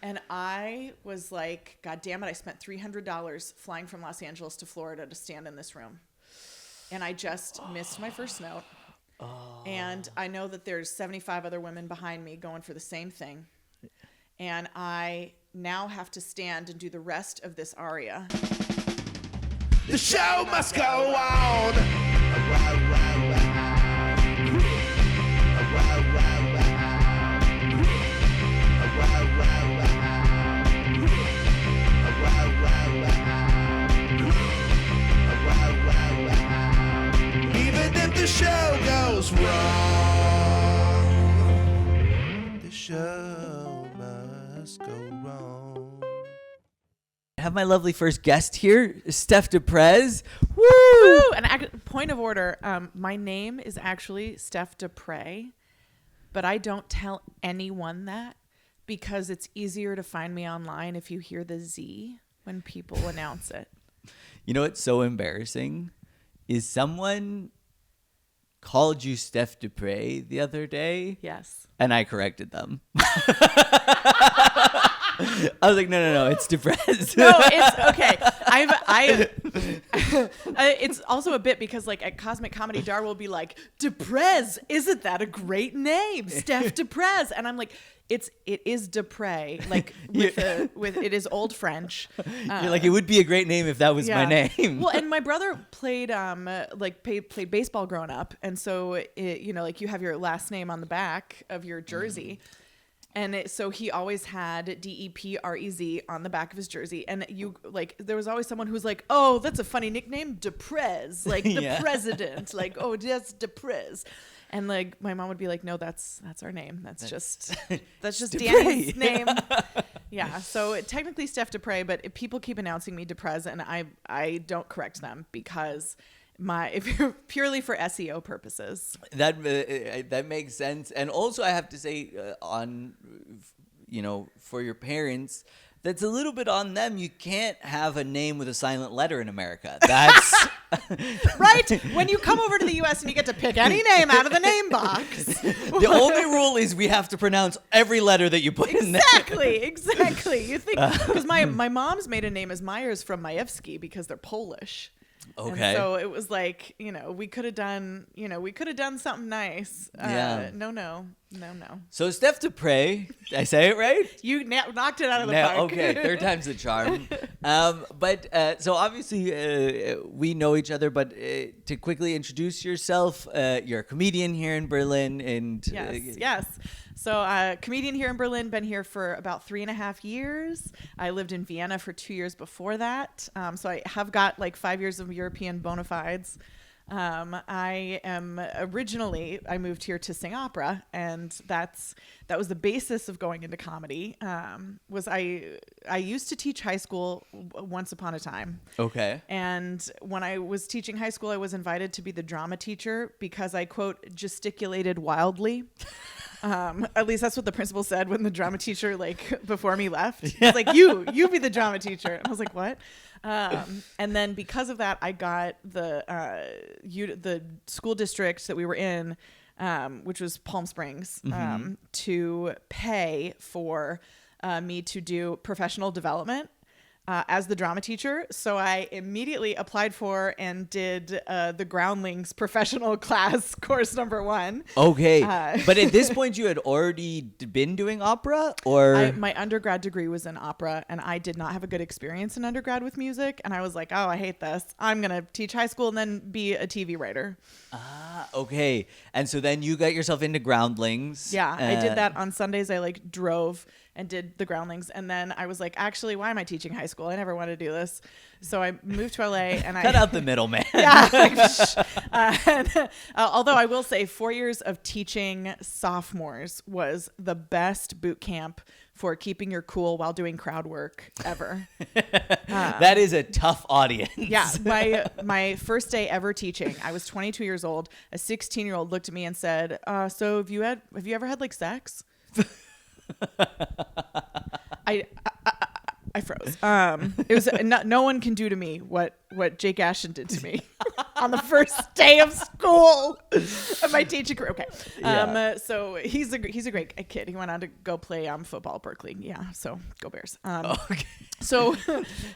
And I was like, God damn it, I spent $300 flying from Los Angeles to Florida to stand in this room. And I just missed my first note. Oh. And I know that there's 75 other women behind me going for the same thing. And I now have to stand and do the rest of this aria. The show must go on. Even if the show goes wrong, the show must go wrong. I have my lovely first guest here, Steph Deprez. Woo! Woo! And point of order, my name is actually Steph Deprez, but I don't tell anyone that because it's easier to find me online if you hear the Z when people announce it. You know what's so embarrassing is someone called you Steph Deprez the other day. Yes. And I corrected them. I was like, no, it's Deprez. No, it's okay. It's also a bit because like at Cosmic Comedy, Dar will be like, Deprez, isn't that a great name? Steph Deprez. And I'm like, it is Deprez, like with it is old French. You're like, it would be a great name if that was my name. Well, and my brother played played baseball growing up, and so like you have your last name on the back of your jersey. And so he always had Deprez on the back of his jersey. And there was always someone who was like, oh, that's a funny nickname, Deprez, like the president, like, oh, that's Deprez. And like my mom would be like, no, that's our name. That's just Danny's name. Yeah. So technically Steph Deprez, but people keep announcing me Deprez, and I don't correct them because if you're purely for SEO purposes. That makes sense. And also I have to say for your parents, that's a little bit on them. You can't have a name with a silent letter in America. That's right. When you come over to the US and you get to pick any name out of the name box. The only rule is we have to pronounce every letter that you put in there. Exactly. You think, because my mom's maiden name is Myers from Majewski because they're Polish. Okay. And so it was like, we could have done something nice. No. So Steph Deprez, did I say it right? You knocked it out of the park. Okay, third time's the charm. So obviously we know each other, but to quickly introduce yourself, you're a comedian here in Berlin. And Yes. So comedian here in Berlin, been here for about 3.5 years. I lived in Vienna for 2 years before that. So I have got like 5 years of European bona fides. I moved here to sing opera, and that was the basis of going into comedy. I used to teach high school once upon a time. Okay. And when I was teaching high school, I was invited to be the drama teacher because I, quote, gesticulated wildly. At least that's what the principal said when the drama teacher, before me left. He was like, you be the drama teacher. And I was like, what? And then because of that, I got the school district that we were in, which was Palm Springs, to pay for me to do professional development as the drama teacher. So I immediately applied for and did the Groundlings professional class course number 1. Okay. But at this point you had already been doing opera, or? My undergrad degree was in opera, and I did not have a good experience in undergrad with music. And I was like, oh, I hate this. I'm going to teach high school and then be a TV writer. Ah, okay. And so then you got yourself into Groundlings. Yeah, I did that on Sundays. I drove and did the Groundlings. And then I was like, actually, why am I teaching high school? I never want to do this. So I moved to LA and Cut out the middleman. Yeah. Although I will say 4 years of teaching sophomores was the best boot camp for keeping your cool while doing crowd work ever. That is a tough audience. Yeah. My first day ever teaching, I was 22 years old. A 16-year-old looked at me and said, so have you ever had sex? I froze. It was no one can do to me what Jake Ashton did to me. on the first day of school of my teaching career. Okay. Yeah. So he's a great kid. He went on to go play football at Berkeley. Yeah. So go Bears. Okay. So,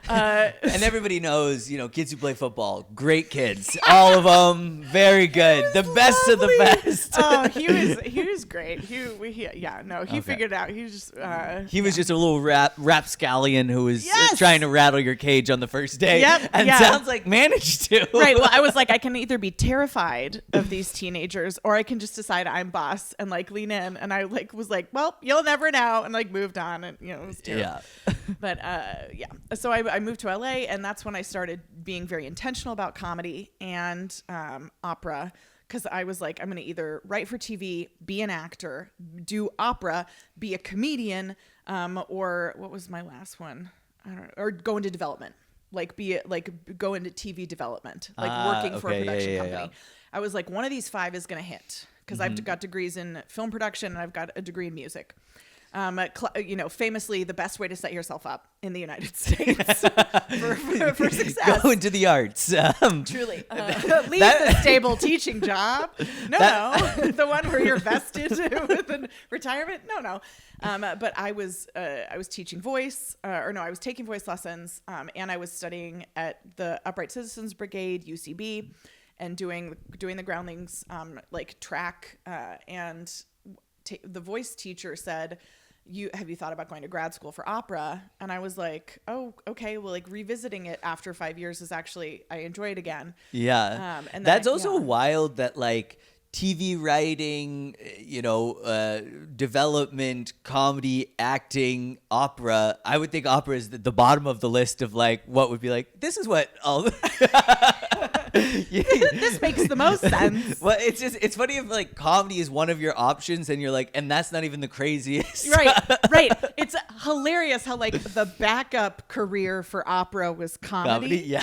And everybody knows, kids who play football, great kids, all of them, very good, the best of the best. Oh, he was great. He figured it out. He was just He was just a little rapscallion who was Yes! trying to rattle your cage on the first day. Yep, And yeah. sounds like managed to. Right. Well, I was like, I can either be terrified of these teenagers, or I can just decide I'm boss and like lean in. And I was like, well, you'll never know, and like moved on, and it was terrible. Yeah. But yeah, so I moved to LA, and that's when I started being very intentional about comedy and opera. Because I was like, I'm going to either write for TV, be an actor, do opera, be a comedian, or what was my last one? I don't know, or go into development, go into TV development, working for a production company. Yeah. I was like, one of these 5 is going to hit, because I've got degrees in film production and I've got a degree in music. Famously the best way to set yourself up in the United States for success. Go into the arts. Truly. Leave the stable teaching job. No. The one where you're vested with a retirement. No. But I was teaching voice, I was taking voice lessons, and I was studying at the Upright Citizens Brigade, UCB, and doing the groundlings, track, and the voice teacher said, have you thought about going to grad school for opera? And I was like, oh, okay. Well, revisiting it after 5 years is actually, I enjoy it again. Yeah. And that's also wild that TV writing, development, comedy, acting, opera. I would think opera is the bottom of the list of what would be this is what all This makes the most sense. Well, it's funny if comedy is one of your options and you're and that's not even the craziest. Right. It's hilarious how the backup career for opera was comedy. Yeah.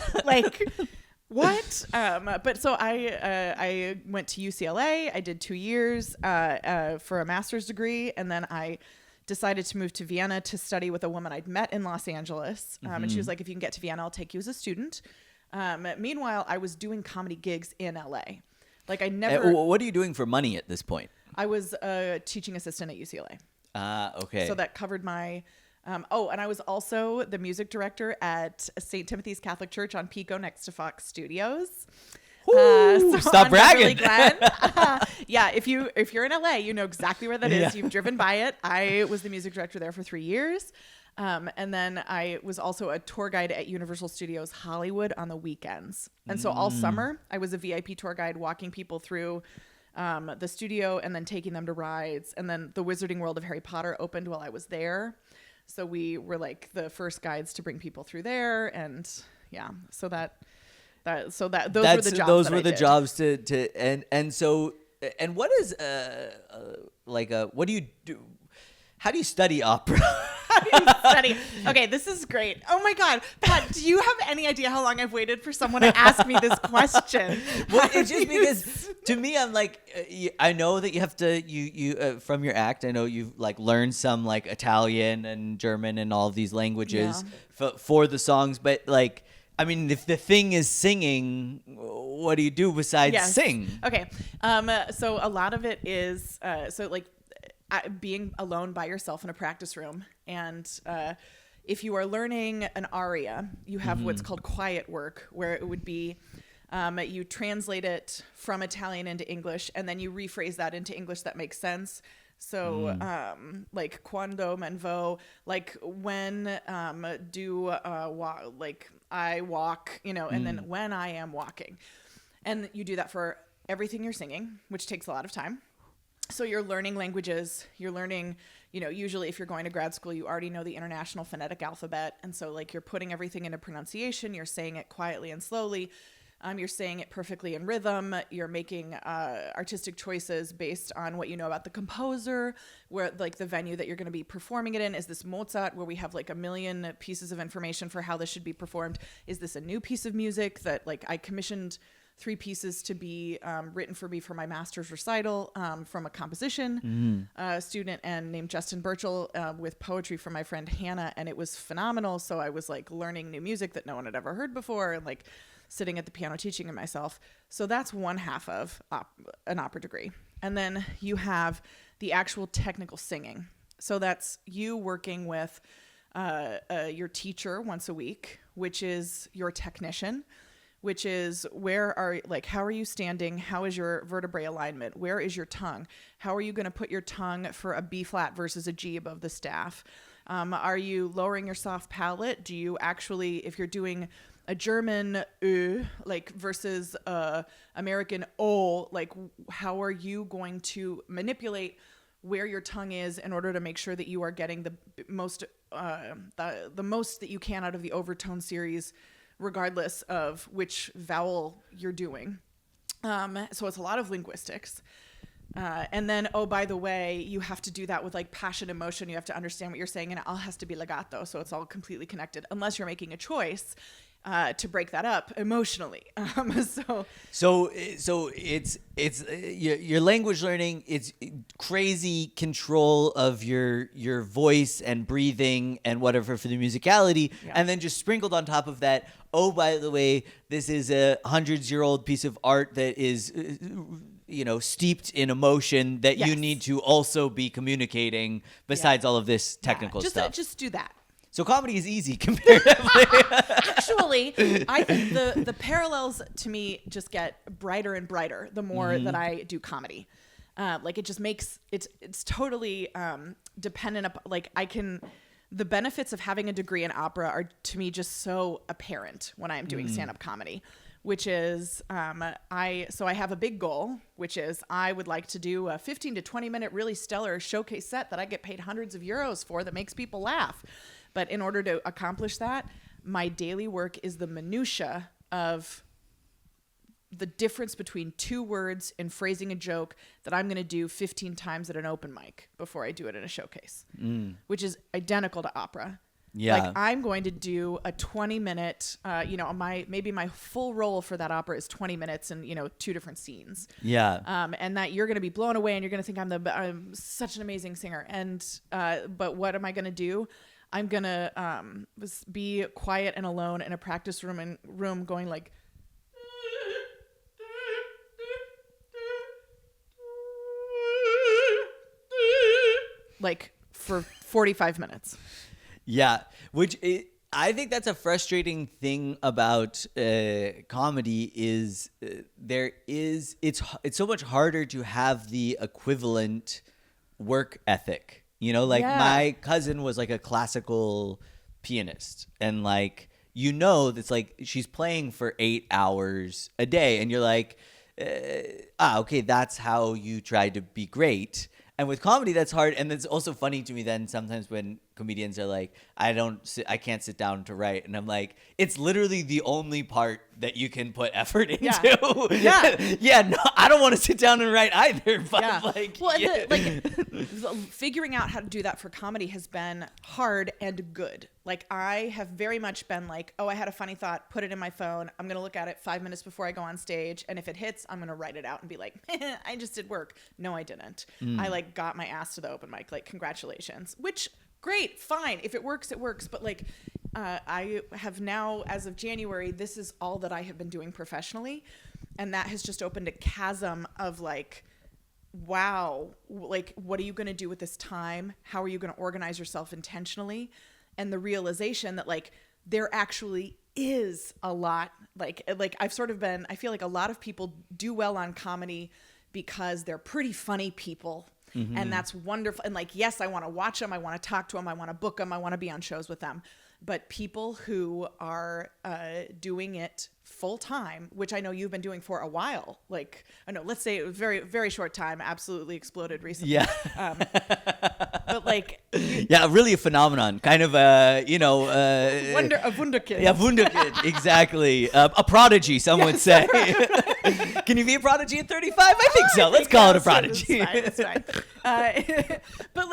What? But so I went to UCLA. I did 2 years for a master's degree, and then I decided to move to Vienna to study with a woman I'd met in Los Angeles. And she was like, if you can get to Vienna, I'll take you as a student. Meanwhile, I was doing comedy gigs in LA. I never. What are you doing for money at this point? I was a teaching assistant at UCLA. Okay. So that covered my. And I was also the music director at St. Timothy's Catholic Church on Pico next to Fox Studios. So stop bragging. Yeah, if you're in LA, you know exactly where that is. You've driven by it. I was the music director there for 3 years. And then I was also a tour guide at Universal Studios Hollywood on the weekends. And so all summer, I was a VIP tour guide walking people through the studio and then taking them to rides. And then the Wizarding World of Harry Potter opened while I was there. So we were the first guides to bring people through there. And yeah, so those were the jobs. Those were the jobs to and what is what do you do? How do you study opera? Okay, this is great. Oh my God, Pat, do you have any idea how long I've waited for someone to ask me this question? Well, it's just because to me, I'm I know that you have to, you from your act, I know you've learned some Italian and German and all of these languages for the songs, but if the thing is singing, what do you do besides sing? Okay, so a lot of it is being alone by yourself in a practice room. And if you are learning an aria, you have what's called quiet work, where it would be you translate it from Italian into English, and then you rephrase that into English that makes sense. So quando me vo, when do I walk, and then when I am walking. And you do that for everything you're singing, which takes a lot of time. So you're learning languages, you're learning, usually if you're going to grad school, you already know the International Phonetic Alphabet. And so you're putting everything into pronunciation, you're saying it quietly and slowly, you're saying it perfectly in rhythm, you're making artistic choices based on what you know about the composer, where the venue that you're going to be performing it in. Is this Mozart, where we have a million pieces of information for how this should be performed? Is this a new piece of music that I commissioned 3 pieces to be written for me for my master's recital from a composition student and named Justin Burchell with poetry from my friend Hannah. And it was phenomenal. So I was like learning new music that no one had ever heard before and like sitting at the piano teaching it myself. So that's one half of an opera degree. And then you have the actual technical singing. So that's you working with your teacher once a week, which is your technician, which is how are you standing? How is your vertebrae alignment? Where is your tongue? How are you going to put your tongue for a B flat versus a G above the staff? Are you lowering your soft palate? Do you actually, if you're doing a German like versus American O, like how are you going to manipulate where your tongue is in order to make sure that you are getting the most the most that you can out of the overtone series, regardless of which vowel you're doing. So it's a lot of linguistics. And then, oh, by the way, you have to do that with like passion, emotion. You have to understand what you're saying, and it all has to be legato. So it's all completely connected, unless you're making a choice to break that up emotionally. So it's your language learning. It's crazy control of your voice and breathing and whatever for the musicality, and then just sprinkled on top of that. Oh, by the way, this is a 100-year-old piece of art that is steeped in emotion that you need to also be communicating besides all of this technical stuff. Just do that. So comedy is easy comparatively. Actually, I think the parallels to me just get brighter and brighter the more that I do comedy. Like it just makes it's totally dependent upon the benefits of having a degree in opera are to me just so apparent when I'm doing stand-up comedy, which is I have a big goal, which is I would like to do a 15 to 20 minute really stellar showcase set that I get paid hundreds of euros for that makes people laugh. But in order to accomplish that, my daily work is the minutia of the difference between 2 words in phrasing a joke that I'm going to do 15 times at an open mic before I do it in a showcase, which is identical to opera. Yeah. Like I'm going to do a 20-minute, maybe my full role for that opera is 20 minutes and, 2 different scenes. Yeah. And that you're going to be blown away and you're going to think I'm such an amazing singer. And, but what am I going to do? I'm going to be quiet and alone in a practice room going like, like for 45 minutes. Yeah, I think that's a frustrating thing about comedy is it's so much harder to have the equivalent work ethic. My cousin was like a classical pianist, and like that's like she's playing for 8 hours a day, and you're like, okay, that's how you try to be great. And with comedy, that's hard. And it's also funny to me then sometimes when comedians are like, I can't sit down to write. And I'm like, it's literally the only part that you can put effort into. Yeah. No, I don't want to sit down and write either. But figuring out how to do that for comedy has been hard and good. Like I have very much been like, oh, I had a funny thought, put it in my phone. I'm going to look at it 5 minutes before I go on stage. And if it hits, I'm going to write it out and be like, I just did work. No, I didn't. I got my ass to the open mic, congratulations, which great, fine. If it works, it works. But I have now, as of January, this is all that I have been doing professionally. And that has just opened a chasm of wow, what are you going to do with this time? How are you going to organize yourself intentionally? And the realization that there actually is a lot, I've sort of been, I feel like a lot of people do well on comedy because they're pretty funny people. Mm-hmm. And that's wonderful. And yes, I want to watch them. I want to talk to them. I want to book them. I want to be on shows with them. But people who are doing it full time, which I know you've been doing for a while, I know, let's say it was very, very short time, absolutely exploded recently. Yeah. But yeah, really a phenomenon, kind of a wunderkind. Yeah, wunderkind, exactly. A prodigy, some would say. Can you be a prodigy at 35? I think so. Let's call it a prodigy. It's fine. But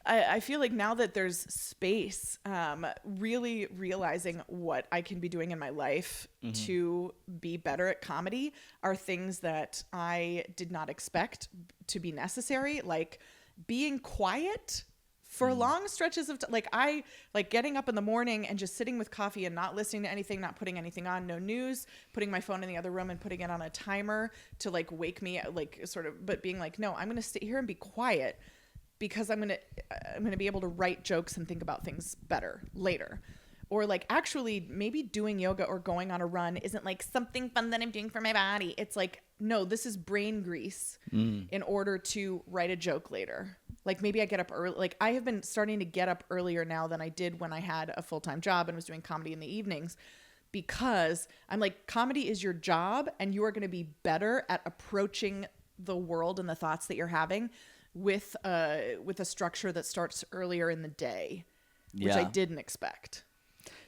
I feel like now that there's space, really realizing what I can be doing in my life to be better at comedy are things that I did not expect to be necessary, like being quiet for long stretches of like I like getting up in the morning and just sitting with coffee and not listening to anything, not putting anything on, no news, putting my phone in the other room and putting it on a timer to like wake me, like sort of, but being like, no, I'm going to sit here and be quiet because I'm going to be able to write jokes and think about things better later. Or like actually maybe doing yoga or going on a run isn't like something fun that I'm doing for my body. It's like, no, this is brain grease in order to write a joke later. Like maybe I get up early. Like I have been starting to get up earlier now than I did when I had a full-time job and was doing comedy in the evenings, because I'm like, comedy is your job and you are going to be better at approaching the world and the thoughts that you're having with a structure that starts earlier in the day, which I didn't expect.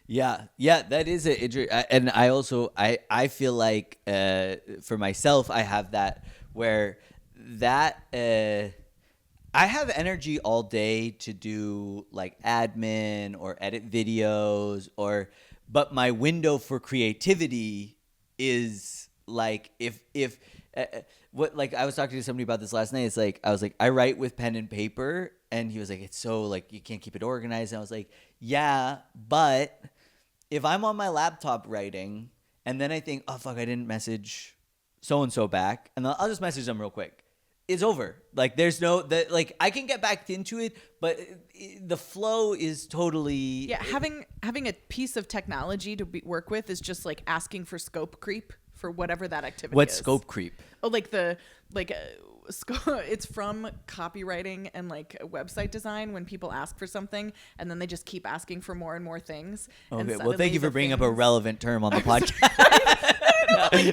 Yeah, that is and I also I feel like for myself I have that where that I have energy all day to do like admin or edit videos but my window for creativity is like if what, like I was talking to somebody about this last night. It's like I was like, I write with pen and paper, and he was like, it's so like you can't keep it organized. And I was like, yeah, but if I'm on my laptop writing and then I think, oh fuck, I didn't message so and so back, and I'll just message them real quick. It's over. Like there's no that like I can get back into it, but the flow is totally having a piece of technology to work with is just like asking for scope creep for whatever that activity is. What's scope creep? Oh, like it's from copywriting and like website design when people ask for something and then they just keep asking for more and more things. Okay, well, thank you for bringing up a relevant term on the podcast.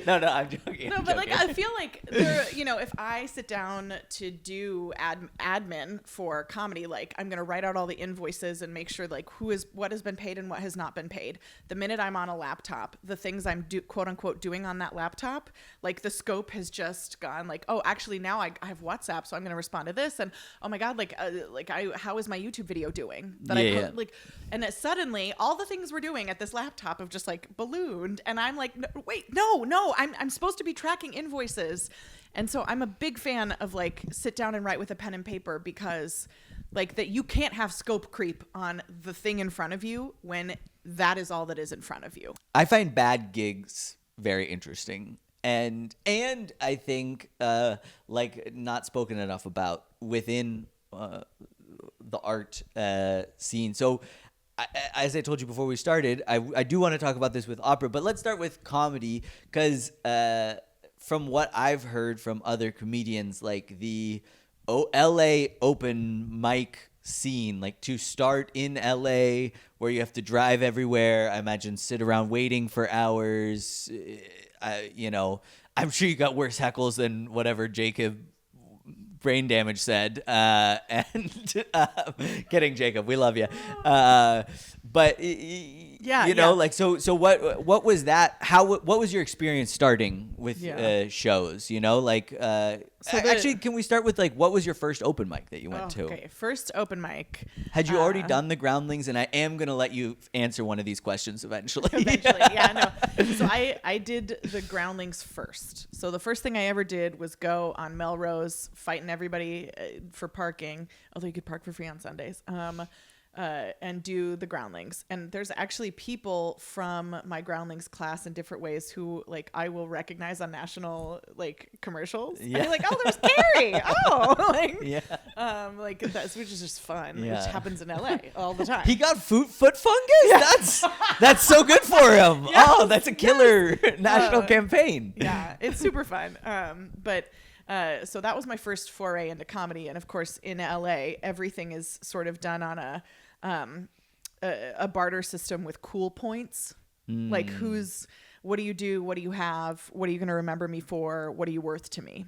No, I'm joking. No, but like I feel like if I sit down to do admin for comedy, like I'm gonna write out all the invoices and make sure like what has been paid and what has not been paid. The minute I'm on a laptop, the things I'm quote unquote doing on that laptop, like the scope has just gone like, oh, actually now I have WhatsApp, so I'm gonna respond to this, and oh my god, how is my YouTube video doing that like, and it suddenly all the things we're doing at this laptop have just like ballooned, and I'm like, no, I'm supposed to be tracking invoices. And so I'm a big fan of like sit down and write with a pen and paper, because like that you can't have scope creep on the thing in front of you when that is all that is in front of you. I find bad gigs very interesting. And I think like not spoken enough about within the art scene. So as I told you before we started, I do want to talk about this with opera, but let's start with comedy, because from what I've heard from other comedians, like the LA open mic scene, like to start in LA where you have to drive everywhere, I imagine sit around waiting for hours, I'm sure you got worse heckles than whatever Jacob brain damage said, kidding, Jacob, we love you, but like so what was that, what was your experience starting with shows, actually can we start with like what was your first open mic that you went to? Okay, first open mic. Had you already done the Groundlings? And I am gonna let you answer one of these questions eventually. So I did the Groundlings first. So the first thing I ever did was go on Melrose fighting everybody for parking, although you could park for free on Sundays, and do the Groundlings. And there's actually people from my Groundlings class in different ways who like I will recognize on national like commercials. Yeah. And like, oh, there's Carrie. Like that's, which is just fun. Which happens in LA all the time. He got foot fungus? Yeah. That's so good for him. Yes, oh, that's a killer national campaign. Yeah, it's super fun. So that was my first foray into comedy. And of course, in LA, everything is sort of done on a barter system with cool points. Like what do you do? What do you have? What are you going to remember me for? What are you worth to me?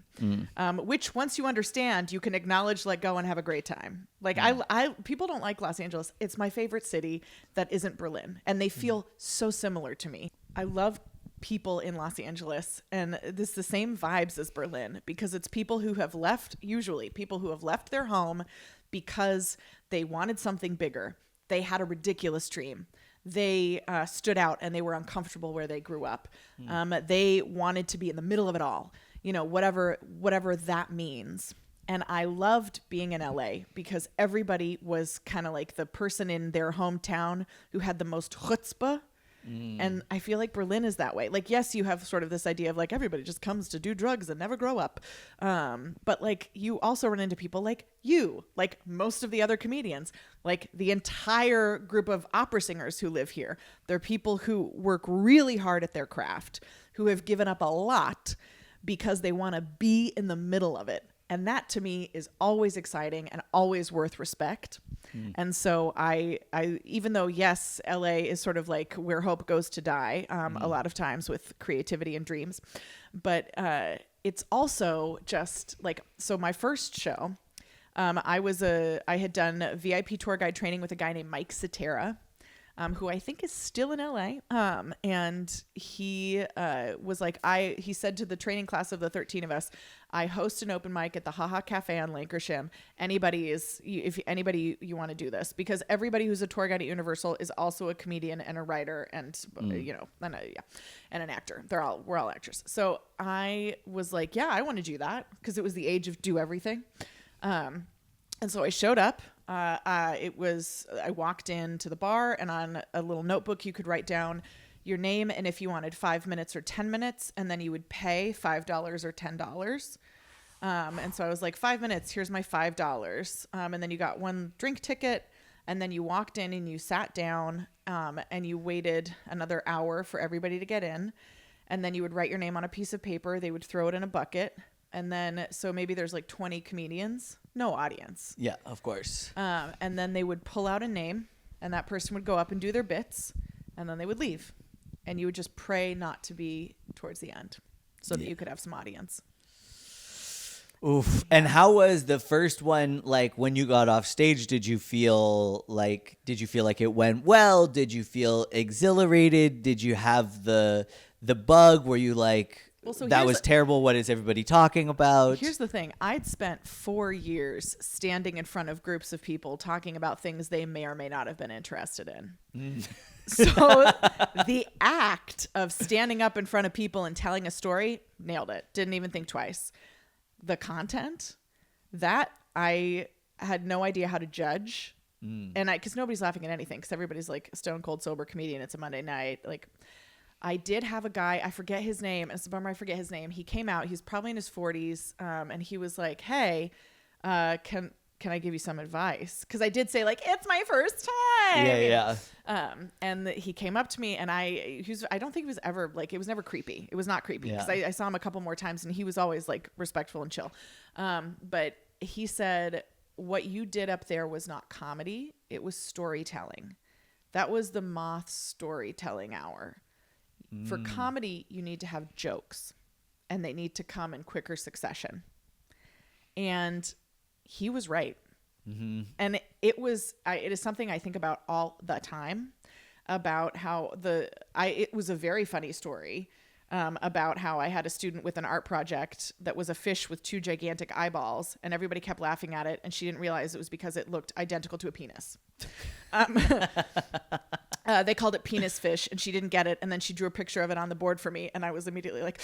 Which once you understand, you can acknowledge, let go, and have a great time. Like I people don't like Los Angeles. It's my favorite city that isn't Berlin. And they feel so similar to me. I love people in Los Angeles, and this is the same vibes as Berlin, because it's people who have left their home because They wanted something bigger. They had a ridiculous dream. They stood out and they were uncomfortable where they grew up. They wanted to be in the middle of it all, whatever that means. And I loved being in LA because everybody was kind of like the person in their hometown who had the most chutzpah. And I feel like Berlin is that way. Like, yes, you have sort of this idea of like everybody just comes to do drugs and never grow up. But like you also run into people like you, like most of the other comedians, like the entire group of opera singers who live here. They're people who work really hard at their craft, who have given up a lot because they want to be in the middle of it. And that to me is always exciting and always worth respect. And so I even though, yes, LA is sort of like where hope goes to die a lot of times with creativity and dreams. But it's also just like, so my first show, I had done VIP tour guide training with a guy named Mike Cetera. Who I think is still in LA. And he was like, he said to the training class of the 13 of us, I host an open mic at the Haha Cafe on Lankershim. If anybody you want to do this, because everybody who's a tour guide at Universal is also a comedian and a writer and, and an actor. We're all actors. So I was like, yeah, I want to do that because it was the age of do everything. And so I showed up. I walked into the bar, and on a little notebook you could write down your name and if you wanted 5 minutes or 10 minutes, and then you would pay $5 or $10. And so I was like, 5 minutes, here's my $5. And then you got one drink ticket, and then you walked in and you sat down, and you waited another hour for everybody to get in. And then you would write your name on a piece of paper. They would throw it in a bucket. And then, so maybe there's like 20 comedians, no audience. Yeah, of course. And then they would pull out a name, and that person would go up and do their bits, and then they would leave. And you would just pray not to be towards the end so that you could have some audience. Oof. And how was the first one? Like when you got off stage, did you feel like it went well? Did you feel exhilarated? Did you have the bug? Were you like, that was terrible? What is everybody talking about? Here's the thing. I'd spent 4 years standing in front of groups of people talking about things they may or may not have been interested in. So the act of standing up in front of people and telling a story, nailed it. Didn't even think twice. The content, that I had no idea how to judge. And because nobody's laughing at anything, because everybody's like stone cold sober comedian. It's a Monday night. Like, I did have a guy, I forget his name. It's a bummer I forget his name. He came out, he's probably in his 40s. And he was like, hey, can I give you some advice? Because I did say like, it's my first time. Yeah. And he came up to me, and I don't think it was ever like, it was never creepy. It was not creepy because I saw him a couple more times, and he was always like respectful and chill. But he said, what you did up there was not comedy. It was storytelling. That was the Moth storytelling hour. For comedy, you need to have jokes, and they need to come in quicker succession. And he was right. And it is something I think about all the time, about how it was a very funny story about how I had a student with an art project that was a fish with 2 gigantic eyeballs, and everybody kept laughing at it, and she didn't realize it was because it looked identical to a penis. They called it penis fish, and she didn't get it, and then she drew a picture of it on the board for me, and I was immediately like,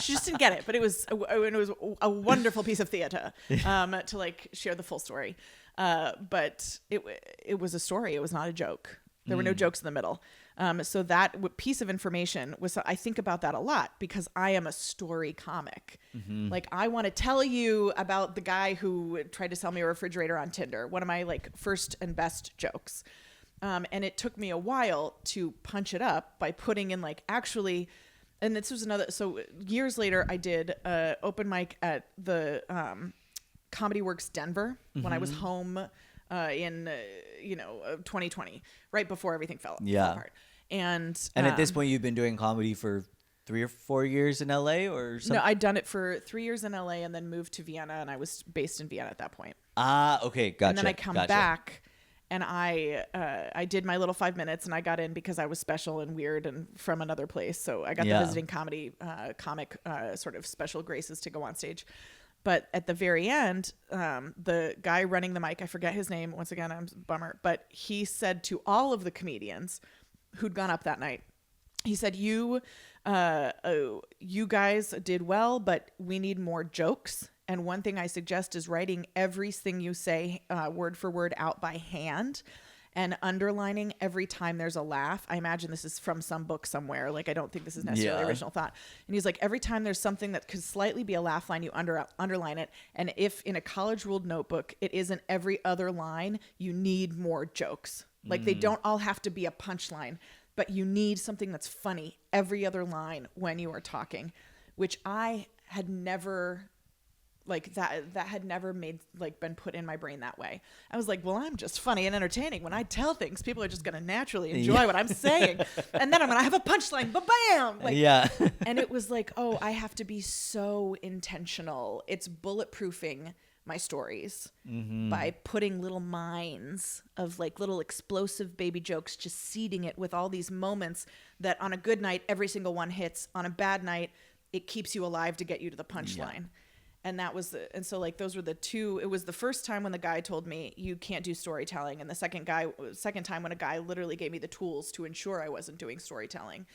she just didn't get it, but it was a wonderful piece of theater to like share the full story. But it was a story. It was not a joke. There were no jokes in the middle. So that piece of information was, I think about that a lot because I am a story comic. Like, I want to tell you about the guy who tried to sell me a refrigerator on Tinder. One of my like first and best jokes. And it took me a while to punch it up by putting in like actually, and this was so years later I did a open mic at the Comedy Works Denver when I was home in 2020, right before everything fell apart. And at this point you've been doing comedy for 3 or 4 years in LA or something? No, I'd done it for 3 years in LA and then moved to Vienna, and I was based in Vienna at that point. Okay, gotcha. And then I come back, and I did my little 5 minutes, and I got in because I was special and weird and from another place. So I got the visiting comic sort of special graces to go on stage. But at the very end, the guy running the mic, I forget his name. Once again, I'm a bummer. But he said to all of the comedians who'd gone up that night, he said, you guys did well, but we need more jokes. And one thing I suggest is writing everything you say word for word out by hand and underlining every time there's a laugh. I imagine this is from some book somewhere. Like, I don't think this is necessarily original thought. And he's like, every time there's something that could slightly be a laugh line, you underline it. And if in a college ruled notebook, it isn't every other line, you need more jokes. Like, they don't all have to be a punchline, but you need something that's funny every other line when you are talking, which I had never... like that had never been put in my brain that way. I was like, well, I'm just funny and entertaining. When I tell things, people are just going to naturally enjoy what I'm saying. And then I'm going to have a punchline, ba-bam! And it was like, oh, I have to be so intentional. It's bulletproofing my stories by putting little mines of like little explosive baby jokes, just seeding it with all these moments that on a good night, every single one hits. On a bad night, it keeps you alive to get you to the punchline. Yeah. And that was so like those were the two. It was the first time when the guy told me you can't do storytelling, and the second time when a guy literally gave me the tools to ensure I wasn't doing storytelling.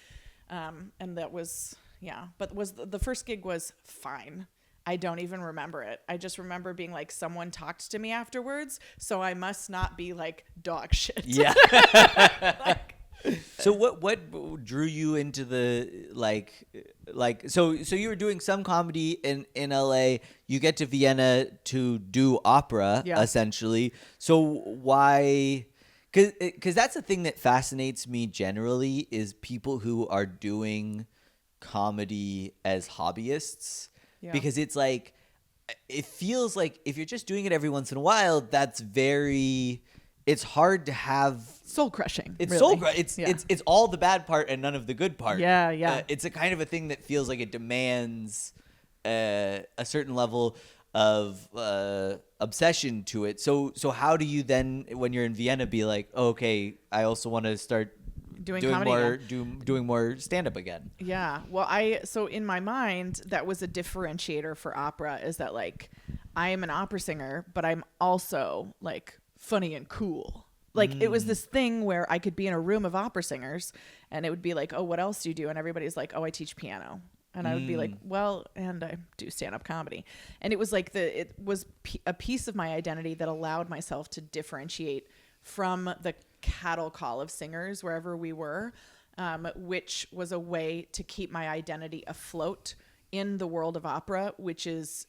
And that was but the first gig was fine. I don't even remember it. I just remember being like, someone talked to me afterwards, so I must not be like dog shit. Yeah. So what drew you into the so you were doing some comedy in LA, you get to Vienna to do opera essentially. So why, cuz that's the thing that fascinates me generally, is people who are doing comedy as hobbyists, because it's like, it feels like if you're just doing it every once in a while, it's hard to have soul crushing. It's really. soul crushing. It's all the bad part and none of the good part. Yeah. It's a kind of a thing that feels like it demands a certain level of obsession to it. So how do you then, when you're in Vienna, be like, oh, okay, I also want to start doing more stand up again? Yeah. Well, so in my mind, that was a differentiator for opera, is that like, I am an opera singer, but I'm also like funny and cool. Like, it was this thing where I could be in a room of opera singers and it would be like, oh, what else do you do? And everybody's like, oh, I teach piano. And I would be like, well, and I do stand-up comedy. And it was like it was a piece of my identity that allowed myself to differentiate from the cattle call of singers wherever we were, which was a way to keep my identity afloat in the world of opera, which is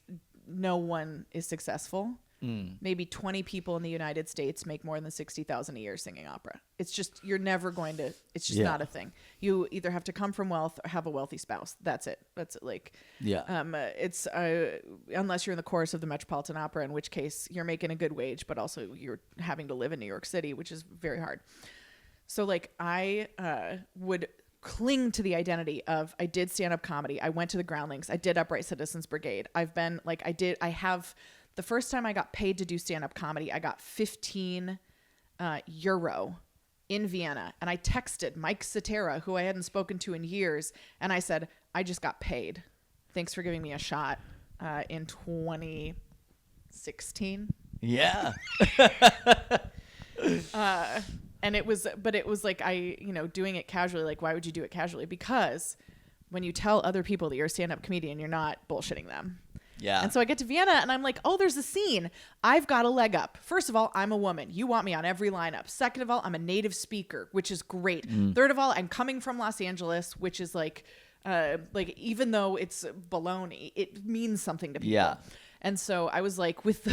no one is successful. Maybe 20 people in the United States make more than $60,000 a year singing opera. It's just, you're never going to, it's just not a thing. You either have to come from wealth or have a wealthy spouse. That's it. Like, it's, unless you're in the chorus of the Metropolitan Opera, in which case you're making a good wage, but also you're having to live in New York City, which is very hard. So like, I would cling to the identity of, I did stand-up comedy. I went to the Groundlings. I did Upright Citizens Brigade. I've been like, the first time I got paid to do stand-up comedy, I got 15 euro in Vienna. And I texted Mike Cetera, who I hadn't spoken to in years, and I said, I just got paid. Thanks for giving me a shot in 2016. Yeah. And it was like, doing it casually. Like, why would you do it casually? Because when you tell other people that you're a stand-up comedian, you're not bullshitting them. Yeah. And so I get to Vienna and I'm like, oh, there's a scene. I've got a leg up. First of all, I'm a woman. You want me on every lineup. Second of all, I'm a native speaker, which is great. Third of all, I'm coming from Los Angeles, which is like even though it's baloney, it means something to people. Yeah. And so I was like, with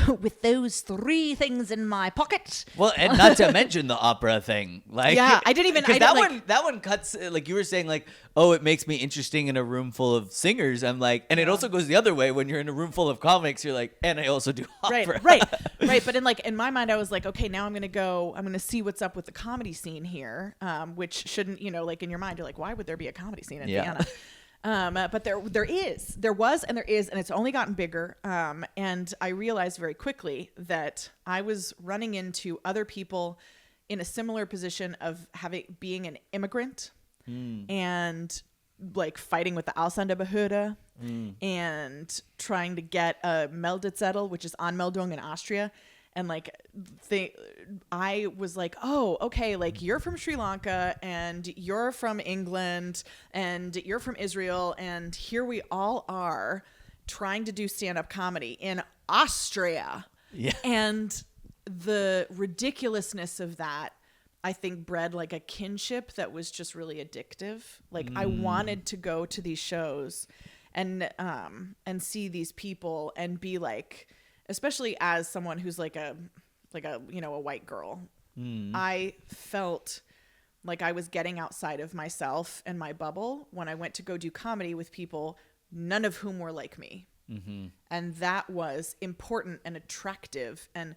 those three things in my pocket. Well, and not to mention the opera thing. Like, yeah, I didn't even. That one cuts, like you were saying, like, oh, it makes me interesting in a room full of singers. I'm like, and it also goes the other way when you're in a room full of comics. You're like, and I also do opera. Right. But in my mind, I was like, okay, now I'm gonna see what's up with the comedy scene here, which shouldn't, like in your mind, you're like, why would there be a comedy scene in Vienna? But there was, and it's only gotten bigger. And I realized very quickly that I was running into other people in a similar position of being an immigrant and like fighting with the Ausländerbehörde and trying to get a Meldetzettel, which is Anmeldung in Austria. And like I was like, oh, okay, like you're from Sri Lanka and you're from England and you're from Israel. And here we all are trying to do stand-up comedy in Austria. Yeah. And the ridiculousness of that, I think, bred like a kinship that was just really addictive. Like I wanted to go to these shows and see these people and be like, especially as someone who's like a a white girl, I felt like I was getting outside of myself and my bubble when I went to go do comedy with people, none of whom were like me. And that was important and attractive, and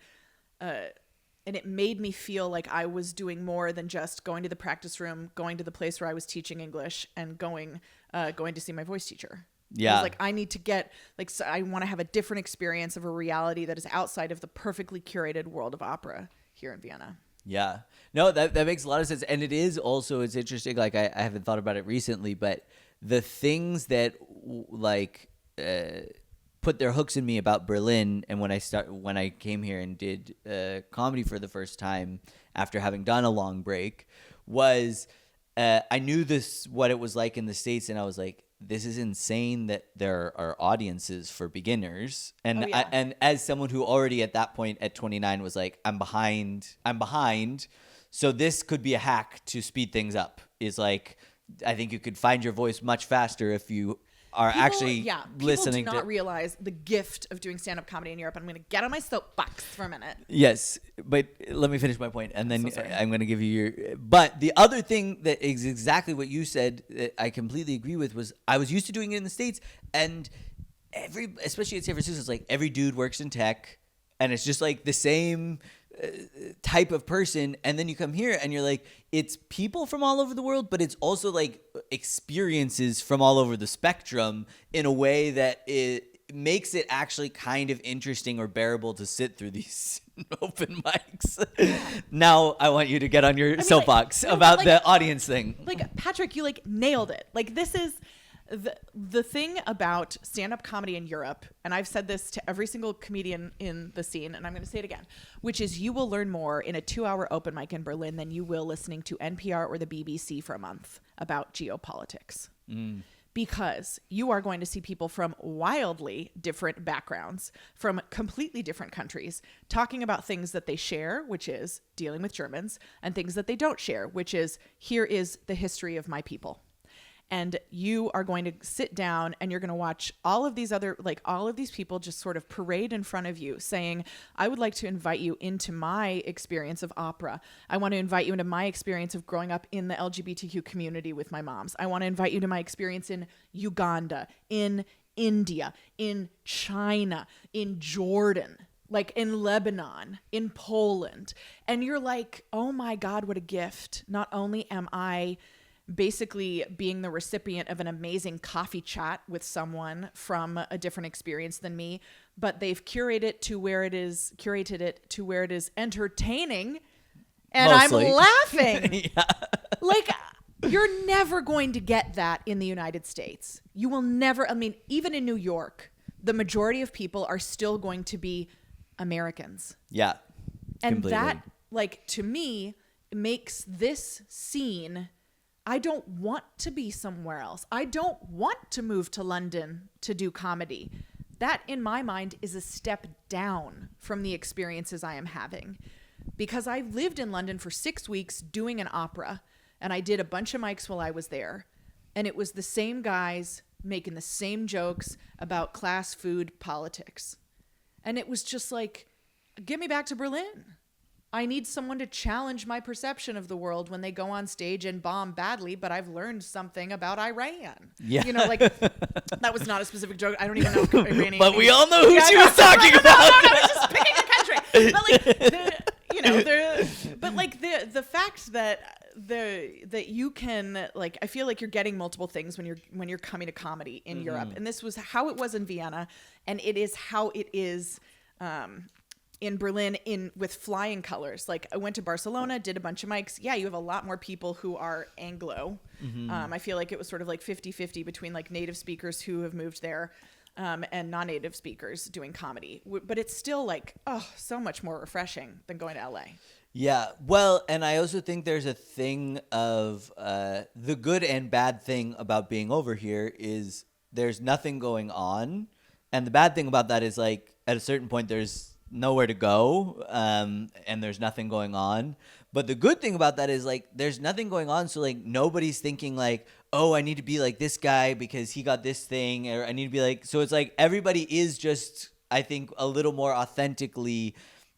it made me feel like I was doing more than just going to the practice room, going to the place where I was teaching English, and going to see my voice teacher. Yeah. It was like, I need to get, like, so I want to have a different experience of a reality that is outside of the perfectly curated world of opera here in Vienna. Yeah. No, that makes a lot of sense. And it is also, it's interesting. Like, I haven't thought about it recently, but the things that put their hooks in me about Berlin, and when I came here and did comedy for the first time after having done a long break, was I knew what it was like in the States, and I was like, this is insane that there are audiences for beginners. And and as someone who already at that point at 29 was like, I'm behind. So this could be a hack to speed things up. Is like, I think you could find your voice much faster if you are listening. People do not realize the gift of doing stand-up comedy in Europe. I'm going to get on my soapbox for a minute. Yes, but let me finish my point, and then I'm going to give you your. But the other thing that is exactly what you said that I completely agree with was I was used to doing it in the States, and especially in San Francisco, it's like every dude works in tech, and it's just like the same type of person. And then you come here and you're like, it's people from all over the world, but it's also like experiences from all over the spectrum in a way that it makes it actually kind of interesting or bearable to sit through these open mics. Now I want you to get on your soapbox about the audience thing. Like, Patrick, you like nailed it. Like, this is the thing about stand-up comedy in Europe, and I've said this to every single comedian in the scene, and I'm going to say it again, which is you will learn more in a 2-hour open mic in Berlin than you will listening to NPR or the BBC for a month about geopolitics. Because you are going to see people from wildly different backgrounds, from completely different countries, talking about things that they share, which is dealing with Germans, and things that they don't share, which is, here is the history of my people. And you are going to sit down and you're going to watch all of these people just sort of parade in front of you saying, I would like to invite you into my experience of opera. I want to invite you into my experience of growing up in the LGBTQ community with my moms. I want to invite you to my experience in Uganda, in India, in China, in Jordan, like in Lebanon, in Poland. And you're like, oh my God, what a gift. Not only am I basically being the recipient of an amazing coffee chat with someone from a different experience than me, but they've curated it to where it is entertaining, and mostly. I'm laughing. Yeah. Like, you're never going to get that in the United States. You will never. I mean, even in New York, the majority of people are still going to be Americans. Yeah. And completely. that, like, to me, makes this scene, I don't want to be somewhere else. I don't want to move to London to do comedy. That, in my mind, is a step down from the experiences I am having. Because I lived in London for 6 weeks doing an opera, and I did a bunch of mics while I was there. And it was the same guys making the same jokes about class, food, politics. And it was just like, get me back to Berlin. I need someone to challenge my perception of the world when they go on stage and bomb badly, but I've learned something about Iran. Yeah. You know, like, that was not a specific joke. I don't even know if Iranian. But we all know who she was talking about. No, I was just picking a country. But like, the fact that you can, like, I feel like you're getting multiple things when you're coming to comedy in Europe. And this was how it was in Vienna, and it is how it is in Berlin with flying colors. Like I went to Barcelona, did a bunch of mics. Yeah, you have a lot more people who are Anglo. I feel like it was sort of like 50-50 between like native speakers who have moved there and non-native speakers doing comedy. But it's still like, so much more refreshing than going to LA. Yeah, well, and I also think there's a thing of the good and bad thing about being over here is there's nothing going on. And the bad thing about that is like at a certain point there's nowhere to go and there's nothing going on. But the good thing about that is like there's nothing going on, so like nobody's thinking like, oh, I need to be like this guy because he got this thing, or I need to be like, so it's like everybody is just, I think, a little more authentically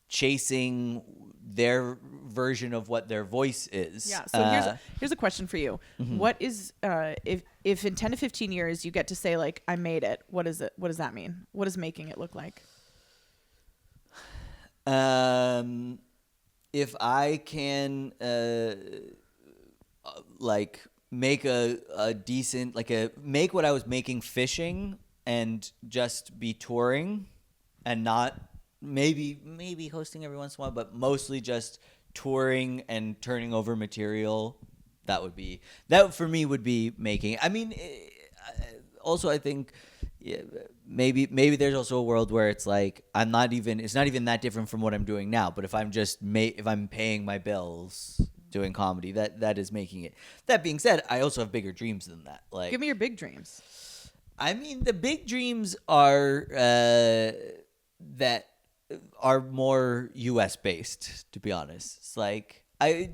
chasing their version of what their voice is. Yeah. So here's a question for you. What is if in 10 to 15 years you get to say like I made it, what is it? What does that mean? What does making it look like? If I can like make a decent make what I was making fishing and just be touring and not maybe hosting every once in a while, but mostly just touring and turning over material, that for me would be making. I mean, also I think maybe there's also a world where it's like it's not even that different from what I'm doing now, but if I'm paying my bills doing comedy, that is making it. That being said, I also have bigger dreams than that. Like, give me your big dreams. I mean, the big dreams are that are more US based, to be honest. It's like it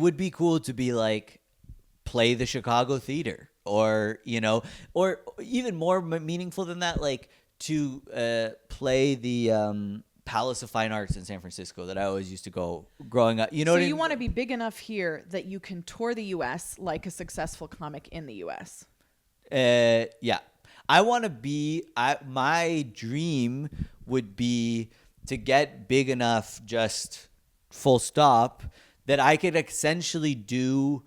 would be cool to be like play the Chicago Theater, or or even more meaningful than that, like to play the Palace of Fine Arts in San Francisco that I always used to go growing up. You know, so what I mean? Want to be big enough here that you can tour the US like a successful comic in the US. Yeah. I want to be, my dream would be to get big enough, just full stop, that I could essentially do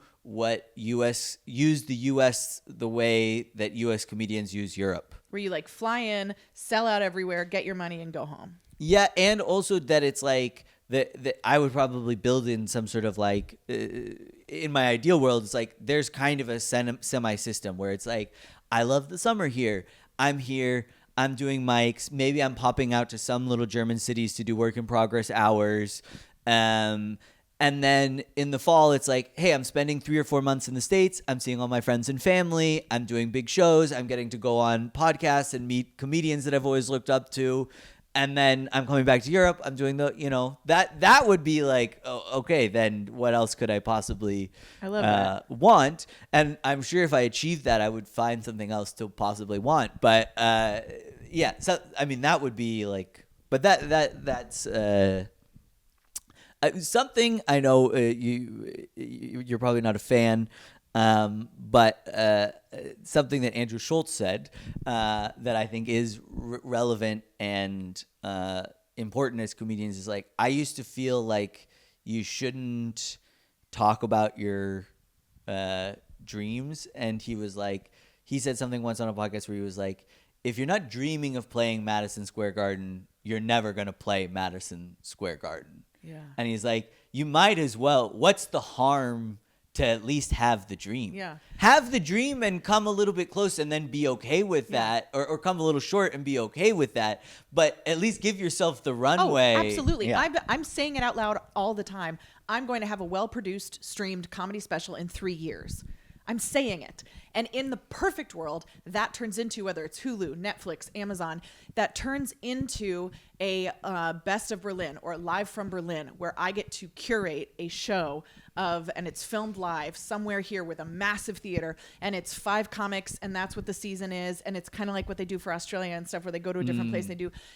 use the US the way that US comedians use Europe. Where you like fly in, sell out everywhere, get your money and go home. Yeah. And also that it's like, that I would probably build in some sort of like, in my ideal world, it's like there's kind of a semi-system where it's like, I love the summer here. I'm here. I'm doing mics. Maybe I'm popping out to some little German cities to do work in progress hours. And then in the fall, it's like, hey, I'm spending 3 or 4 months in the States. I'm seeing all my friends and family. I'm doing big shows. I'm getting to go on podcasts and meet comedians that I've always looked up to. And then I'm coming back to Europe. I'm doing that would be like, okay, then what else could I possibly want? And I'm sure if I achieved that, I would find something else to possibly want. But yeah, so I mean, that would be like, but that's something I know you're probably not a fan. But something that Andrew Schultz said that I think is relevant and important as comedians is like, I used to feel like you shouldn't talk about your dreams. And he said something once on a podcast where he was like, if you're not dreaming of playing Madison Square Garden, you're never going to play Madison Square Garden. Yeah. And he's like, you might as well. What's the harm to at least have the dream? Yeah. Have the dream and come a little bit close and then be okay with that, or come a little short and be okay with that. But at least give yourself the runway. Oh, absolutely. Yeah. I'm saying it out loud all the time. I'm going to have a well-produced, streamed comedy special in 3 years. I'm saying it. And in the perfect world, that turns into, whether it's Hulu, Netflix, Amazon, that turns into a Best of Berlin or Live from Berlin, where I get to curate a show and it's filmed live somewhere here with a massive theater, and it's 5 comics, and that's what the season is. And it's kind of like what they do for Australia and stuff, where they go to a different place.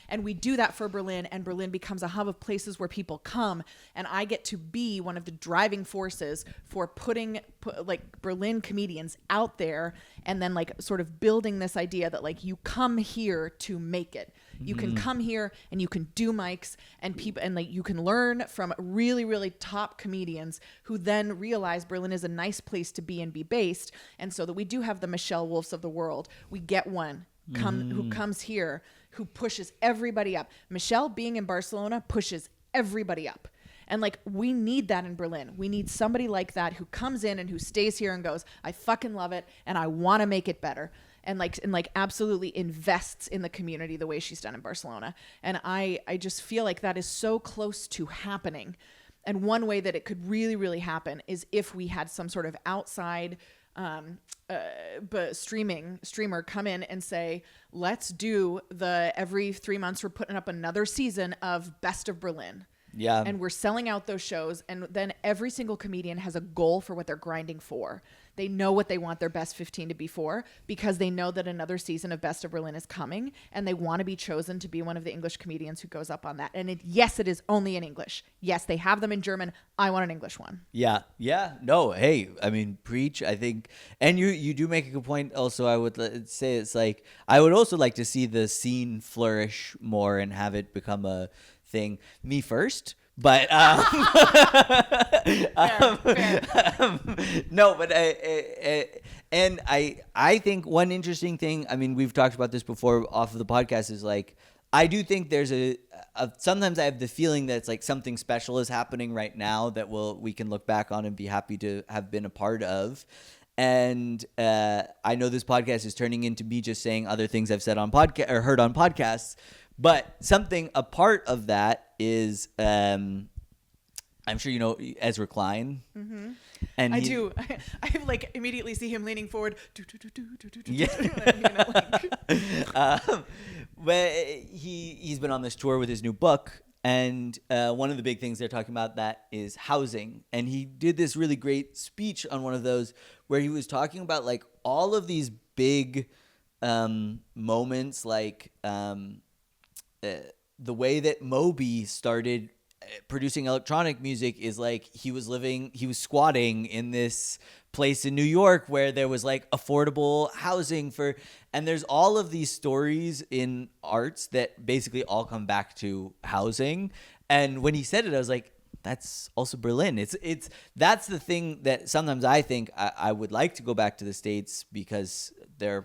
And we do that for Berlin, and Berlin becomes a hub of places where people come. And I get to be one of the driving forces for putting like Berlin comedians out there, and then like sort of building this idea that like you come here to make it. You can come here and you can do mics, and people, and like you can learn from really, really top comedians who then realize Berlin is a nice place to be and be based. And so that we do have the Michelle Wolfs of the world. We get one who comes here, who pushes everybody up. Michelle being in Barcelona pushes everybody up. And like, we need that in Berlin. We need somebody like that who comes in and who stays here and goes, I fucking love it and I want to make it better. And absolutely invests in the community the way she's done in Barcelona. And I just feel like that is so close to happening. And one way that it could really, really happen is if we had some sort of outside streamer come in and say, let's do every 3 months we're putting up another season of Best of Berlin. Yeah. And we're selling out those shows. And then every single comedian has a goal for what they're grinding for. They know what they want their best 15 to be for because they know that another season of Best of Berlin is coming and they want to be chosen to be one of the English comedians who goes up on that. And yes, it is only in English. Yes, they have them in German. I want an English one. Yeah. Yeah. No, hey, I mean, preach, I think. And you do make a good point. Also, I would say it's like, I would also like to see the scene flourish more and have it become a thing. Me first. But no, but I think one interesting thing, I mean, we've talked about this before off of the podcast, is like, I do think there's sometimes I have the feeling that it's like something special is happening right now that we can look back on and be happy to have been a part of. And I know this podcast is turning into me just saying other things I've said on podcast or heard on podcasts. But a part of that is, I'm sure you know Ezra Klein. Mm-hmm. And I do. I like immediately see him leaning forward. Yeah. But he's been on this tour with his new book. And one of the big things they're talking about that is housing. And he did this really great speech on one of those where he was talking about like all of these big moments, like the way that Moby started producing electronic music is like he was squatting in this place in New York where there was like affordable housing and there's all of these stories in arts that basically all come back to housing. And when he said it, I was like, that's also Berlin. That's the thing that sometimes I think I would like to go back to the States because they're,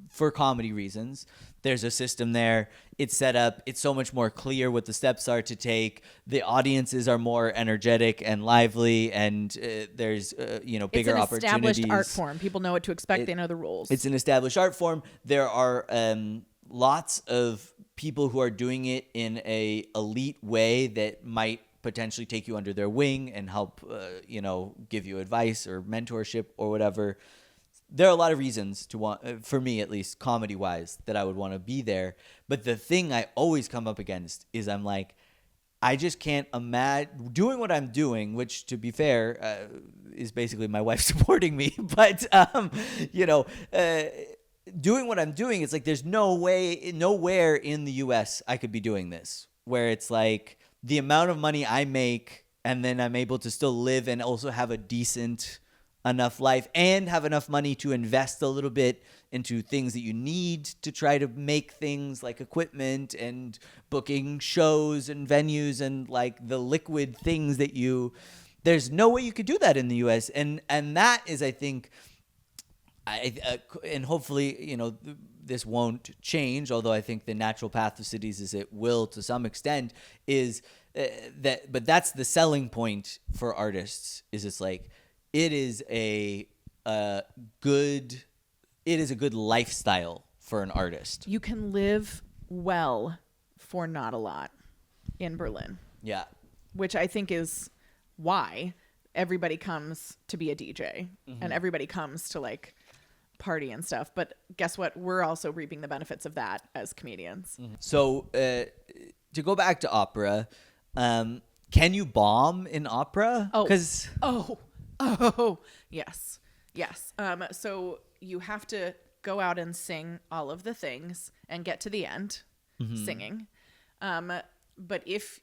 for comedy reasons, there's a system there. It's set up. It's so much more clear what the steps are to take. The audiences are more energetic and lively, and there's bigger opportunities. It's an established art form. People know what to expect. They know the rules. It's an established art form. There are lots of people who are doing it in a elite way that might potentially take you under their wing and help, give you advice or mentorship or whatever. There are a lot of reasons to want, for me at least, comedy-wise, that I would want to be there. But the thing I always come up against is I'm like, I just can't imagine doing what I'm doing, which, to be fair, is basically my wife supporting me. But, doing what I'm doing, it's like there's nowhere in the U.S. I could be doing this, where it's like the amount of money I make and then I'm able to still live and also have a decent enough life and have enough money to invest a little bit into things that you need to try to make things like equipment and booking shows and venues and like the liquid things that there's no way you could do that in the US. And that is, I think, and hopefully, this won't change, although I think the natural path of cities is it will to some extent, is but that's the selling point for artists, is it's like, it is a good lifestyle for an artist. You can live well for not a lot in Berlin. Yeah. Which I think is why everybody comes to be a DJ and everybody comes to like party and stuff. But guess what? We're also reaping the benefits of that as comedians. Mm-hmm. So to go back to opera, can you bomb in opera? Oh, yes. So you have to go out and sing all of the things and get to the end singing. But if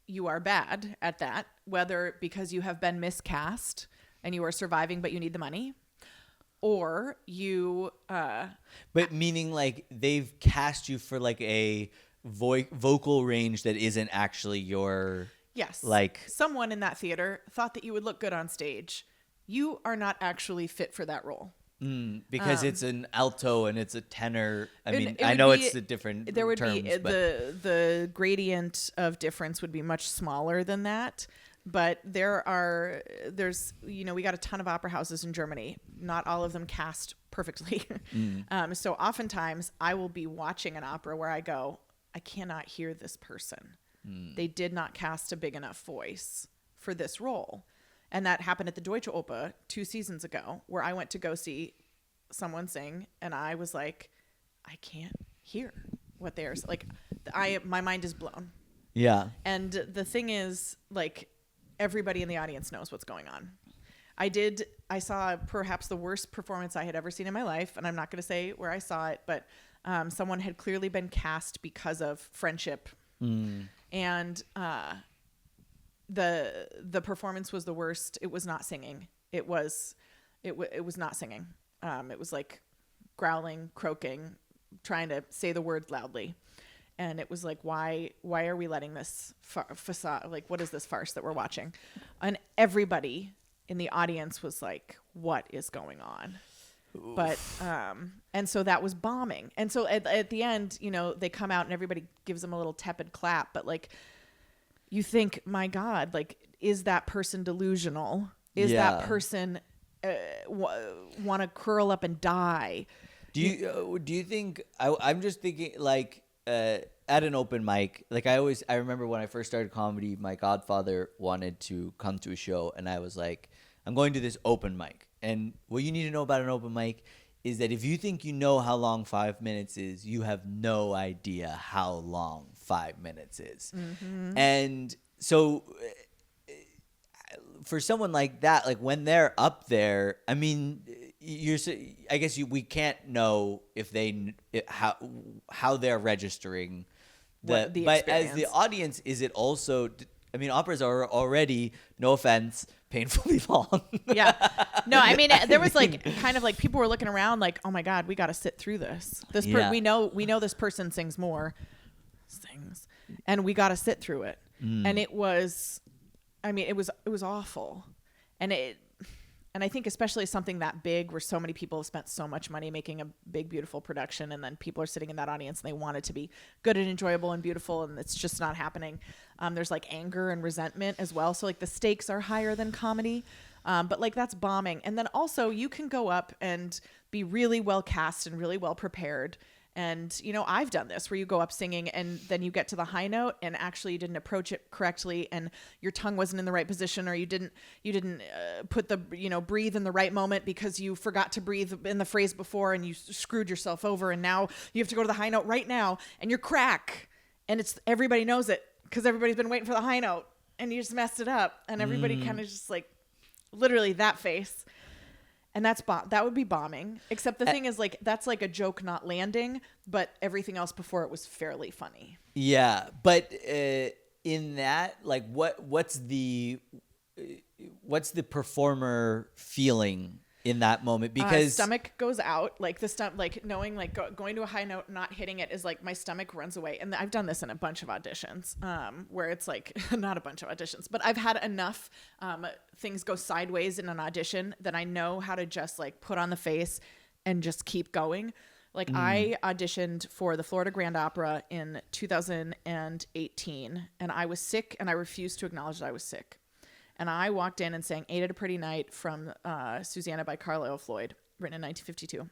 you are bad at that, whether because you have been miscast and you are surviving but you need the money, or you... But meaning like they've cast you for like a vocal range that isn't actually your... Yes. Like someone in that theater thought that you would look good on stage. You are not actually fit for that role. Because it's an alto and it's a tenor. I And mean, it I would know be- it's the different there would terms, be but the gradient of difference would be much smaller than that. But there's we got a ton of opera houses in Germany. Not all of them cast perfectly. So oftentimes I will be watching an opera where I go, I cannot hear this person. They did not cast a big enough voice for this role. And that happened at the Deutsche Oper 2 seasons ago, where I went to go see someone sing, and I was like, I can't hear what they're like. My mind is blown. yeah. And the thing is, like, everybody in the audience knows what's going on. I saw perhaps the worst performance I had ever seen in my life, and I'm not going to say where I saw it, but someone had clearly been cast because of friendship, and the performance was the worst. It was not singing. It was not singing. It was like growling, croaking, trying to say the word loudly. And it was like, why are we letting this facade? Like, what is this farce that we're watching? And everybody in the audience was like, what is going on? Oof. But, and so that was bombing. And so at the end, they come out and everybody gives them a little tepid clap, but like, you think, my God, like, is that person delusional? Is that person want to curl up and die? Do you think I'm just thinking like at an open mic, like I remember when I first started comedy, my godfather wanted to come to a show, and I was like, I'm going to this open mic, and what you need to know about an open mic is that if you think you know how long 5 minutes is, you have no idea how long 5 minutes is. And so for someone like that, like when they're up there, I mean, I guess we can't know if how they're registering the but as the audience, is it also, I mean, operas are already, no offense, painfully long. Yeah. No, I mean, there was like kind of like people were looking around like, oh my God, we got to sit through this. We know this person sings, and we got to sit through it. And it was, I mean, it was awful. And I think especially something that big where so many people have spent so much money making a big, beautiful production, and then people are sitting in that audience and they want it to be good and enjoyable and beautiful, and it's just not happening. There's like anger and resentment as well. So like the stakes are higher than comedy, but like that's bombing. And then also you can go up and be really well cast and really well prepared. And, I've done this where you go up singing and then you get to the high note and actually you didn't approach it correctly and your tongue wasn't in the right position, or you didn't put the, breathe in the right moment because you forgot to breathe in the phrase before and you screwed yourself over. And now you have to go to the high note right now and you're crack. And everybody knows it because everybody's been waiting for the high note and you just messed it up. And everybody kind of just like literally that face. And that would be bombing. Except the thing is, like, that's like a joke not landing, but everything else before it was fairly funny. Yeah, but in that, like, what's the performer feeling in that moment? Because stomach goes out, like knowing, like going to a high note, not hitting it is like my stomach runs away. And I've done this in a bunch of auditions, where it's like not a bunch of auditions, but I've had enough things go sideways in an audition that I know how to just like put on the face and just keep going. Like I auditioned for the Florida Grand Opera in 2018, and I was sick, and I refused to acknowledge that I was sick. And I walked in and sang Ain't It a Pretty Night from Susanna by Carlisle Floyd, written in 1952.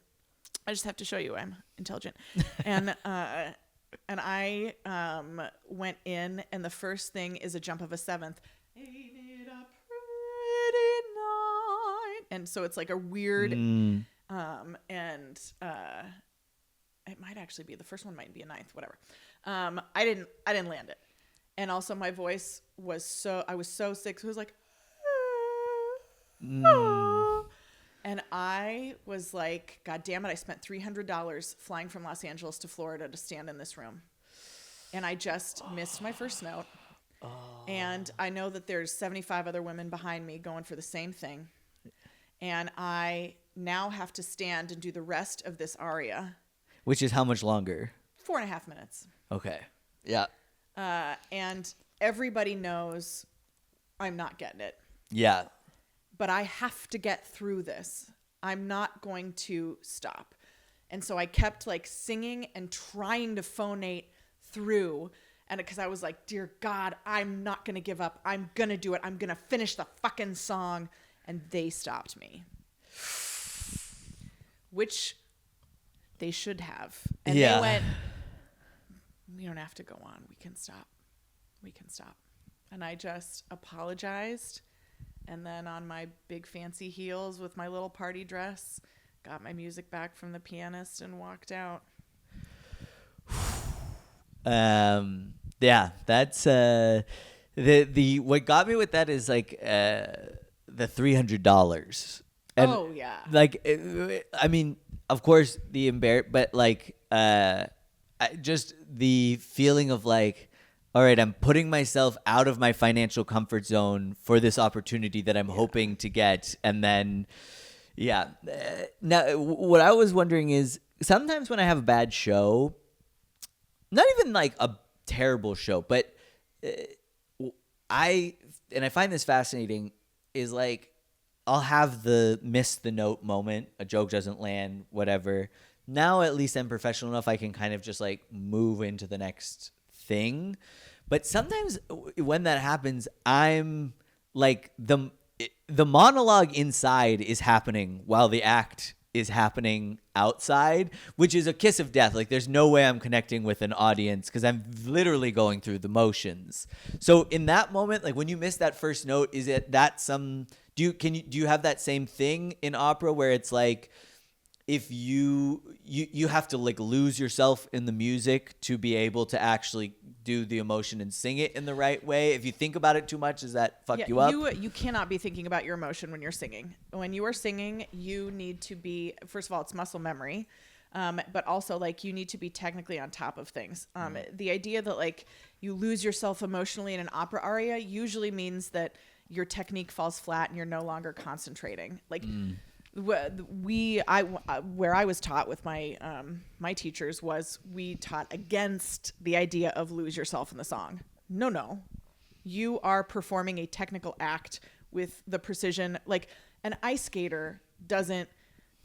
I just have to show you I'm intelligent. And I went in, and the first thing is a jump of a seventh. Ain't it a pretty night? And so it's like a weird, and it might actually be, the first one might be a ninth, whatever. I didn't land it. And also my voice was I was so sick. So it was like, and I was like, God damn it. I spent $300 flying from Los Angeles to Florida to stand in this room. And I just missed my first note. And I know that there's 75 other women behind me going for the same thing. And I now have to stand and do the rest of this aria. Which is how much longer? 4.5 minutes. Okay. Yeah. And everybody knows I'm not getting it. Yeah. But I have to get through this. I'm not going to stop. And so I kept like singing and trying to phonate through. And because I was like, dear God, I'm not going to give up. I'm going to do it. I'm going to finish the fucking song. And they stopped me. Which they should have. And they went, we don't have to go on. We can stop. We can stop. And I just apologized. And then on my big fancy heels with my little party dress, got my music back from the pianist and walked out. Yeah, that's the what got me with that is like the $300. Oh yeah. Like I mean, of course the but like just the feeling of like, all right, I'm putting myself out of my financial comfort zone for this opportunity that I'm hoping to get. And then, now what I was wondering is sometimes when I have a bad show, not even like a terrible show, but I find this fascinating is like, I'll have the miss the note moment, a joke doesn't land, whatever. Now at least I'm professional enough I can kind of just like move into the next thing. But sometimes when that happens, I'm like the monologue inside is happening while the act is happening outside, which is a kiss of death. Like there's no way I'm connecting with an audience because I'm literally going through the motions. So in that moment, like when you miss that first note, is it that some do you have that same thing in opera where it's like if you have to like lose yourself in the music to be able to actually do the emotion and sing it in the right way? If you think about it too much, does that fuck you up? You cannot be thinking about your emotion when you're singing. When you are singing, you need to be, first of all, it's muscle memory. But also like you need to be technically on top of things. The idea that like you lose yourself emotionally in an opera aria usually means that your technique falls flat and you're no longer concentrating. Like where I was taught with my my teachers was we taught against the idea of lose yourself in the song. No, you are performing a technical act with the precision. Like an ice skater doesn't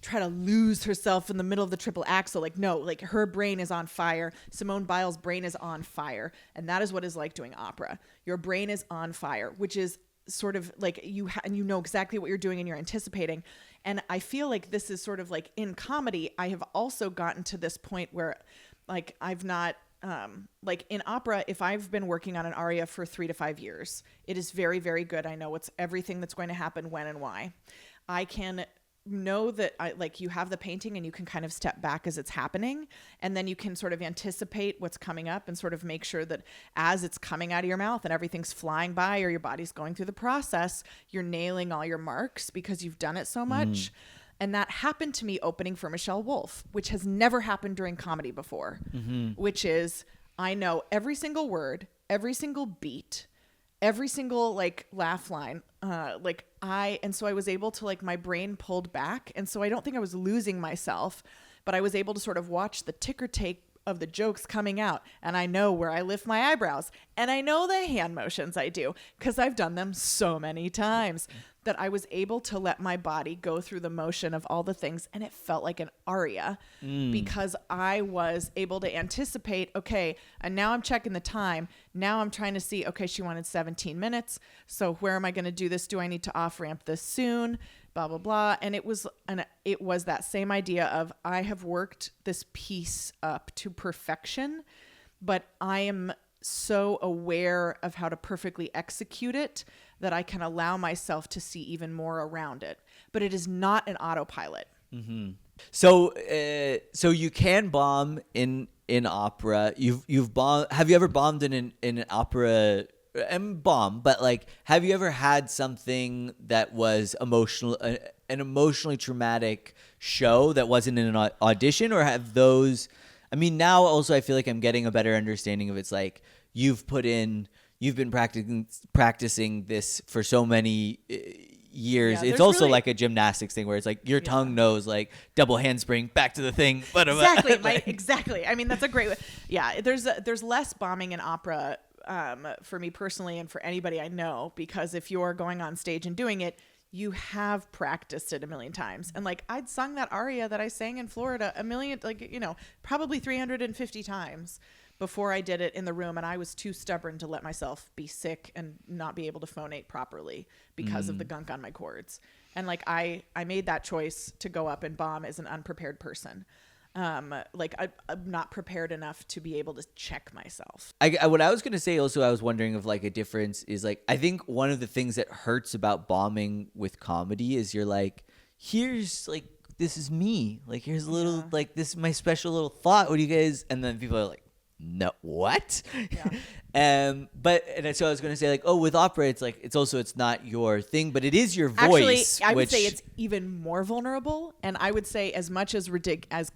try to lose herself in the middle of the triple axel. Like no, like her brain is on fire. Simone Biles' brain is on fire, and that is what is like doing opera. Your brain is on fire, which is sort of like and you know exactly what you're doing and you're anticipating. And I feel like this is sort of like in comedy, I have also gotten to this point where like I've not like in opera, if I've been working on an aria for 3 to 5 years, it is very, very good. I know what's everything that's going to happen, when and why. I can know that like you have the painting and you can kind of step back as it's happening, and then you can sort of anticipate what's coming up and sort of make sure that as it's coming out of your mouth and everything's flying by or your body's going through the process, you're nailing all your marks because you've done it so much. And that happened to me opening for Michelle Wolf, which has never happened during comedy before, which is I know every single word, every single beat, every single like laugh line, and so I was able to like my brain pulled back. And so I don't think I was losing myself, but I was able to sort of watch the ticker tape of the jokes coming out. And I know where I lift my eyebrows and I know the hand motions I do because I've done them so many times that I was able to let my body go through the motion of all the things. And it felt like an aria because I was able to anticipate, okay, and now I'm checking the time. Now I'm trying to see, okay, she wanted 17 minutes. So where am I going to do this? Do I need to off ramp this soon? Blah, blah, blah. And it was that same idea of I have worked this piece up to perfection, but I am so aware of how to perfectly execute it that I can allow myself to see even more around it. But it is not an autopilot. So you can bomb in opera. You've bombed. Have you ever bombed in an opera? But like, have you ever had something that was emotional, an emotionally traumatic show that wasn't in an audition, or have those? I mean, now also I feel like I'm getting a better understanding of it's like you've been practicing this for so many years. It's also really like a gymnastics thing where it's like your tongue knows like double handspring back to the thing. But exactly. I mean, that's a great way. Yeah, there's less bombing in opera for me personally and for anybody I know, because if you're going on stage and doing it, you have practiced it a million times. And like, I'd sung that aria that I sang in Florida a million, like, you know, probably 350 times before I did it in the room. And I was too stubborn to let myself be sick and not be able to phonate properly because of the gunk on my cords. And like, I made that choice to go up and bomb as an unprepared person. Like I'm not prepared enough to be able to check myself. What I was going to say also, I was wondering if like a difference is like, I think one of the things that hurts about bombing with comedy is you're like, here's like, this is me. Like, here's a little, like, this is my special little thought. What do you guys, and then people are like, no, what? Yeah. And so I was going to say like, oh, with opera, it's like, it's not your thing, but it is your Actually, voice. I would say it's even more vulnerable. And I would say as much as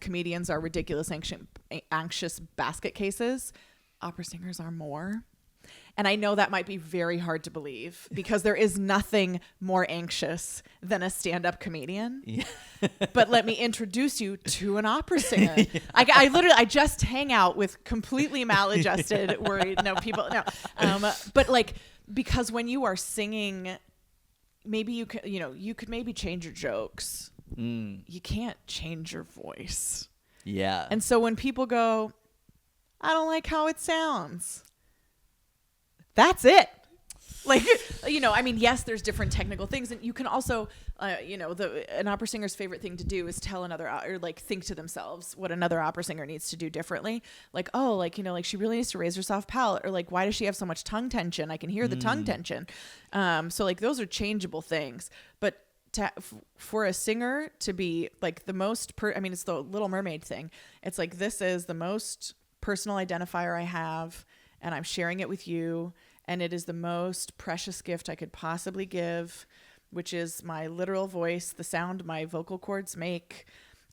comedians are ridiculous, anxious basket cases, opera singers are more. And I know that might be very hard to believe because there is nothing more anxious than a stand-up comedian. Yeah. But let me introduce you to an opera singer. Yeah. I just hang out with completely maladjusted, worried, but like, because when you are singing, maybe you could maybe change your jokes. You can't change your voice. Yeah. And so when people go, I don't like how it sounds. That's it. Like, you know, I mean, yes, there's different technical things. And you can also, an opera singer's favorite thing to do is tell another, or like think to themselves what another opera singer needs to do differently. Like, oh, like, you know, like she really needs to raise her soft palate, or like, why does she have so much tongue tension? I can hear the tongue tension. So like those are changeable things. But for a singer to be like the most, it's the Little Mermaid thing. It's like, this is the most personal identifier I have, and I'm sharing it with you, and it is the most precious gift I could possibly give, which is my literal voice, the sound my vocal cords make,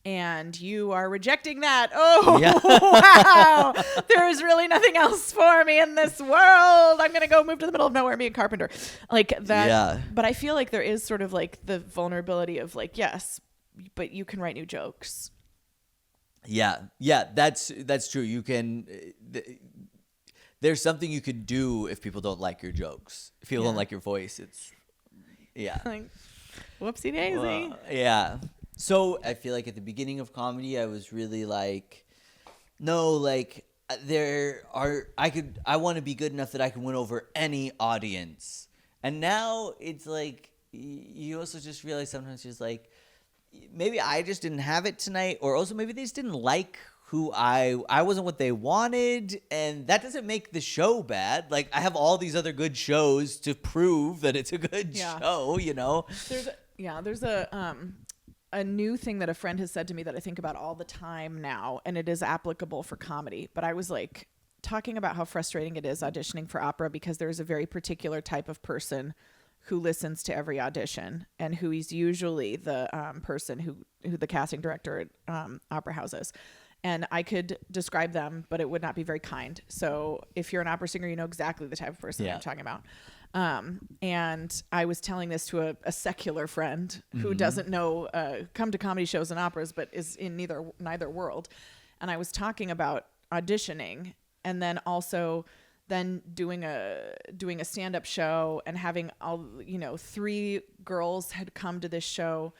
and you are rejecting that. Oh, yeah. Wow. There is really nothing else for me in this world. I'm going to go move to the middle of nowhere and be a carpenter. Like that. Yeah. But I feel like there is sort of like the vulnerability of like, yes, but you can write new jokes. Yeah, that's true. You can. There's something you can do if people don't like your jokes. If people don't like your voice, it's like, whoopsie daisy. Yeah. So I feel like at the beginning of comedy, I was really like, no, like I want to be good enough that I can win over any audience. And now it's like you also just realize sometimes just like, maybe I just didn't have it tonight, or also maybe they just didn't like who I wasn't what they wanted, and that doesn't make the show bad. Like, I have all these other good shows to prove that it's a good show, you know? There's a new thing that a friend has said to me that I think about all the time now, and it is applicable for comedy. But I was like talking about how frustrating it is auditioning for opera, because there's a very particular type of person who listens to every audition, and who is usually the person who the casting director at opera houses. And I could describe them, but it would not be very kind. So if you're an opera singer, you know exactly the type of person I'm talking about. And I was telling this to a secular friend who doesn't know, come to comedy shows and operas, but is in neither world. And I was talking about auditioning, and then also doing a stand-up show, and having all, 3 girls had come to this show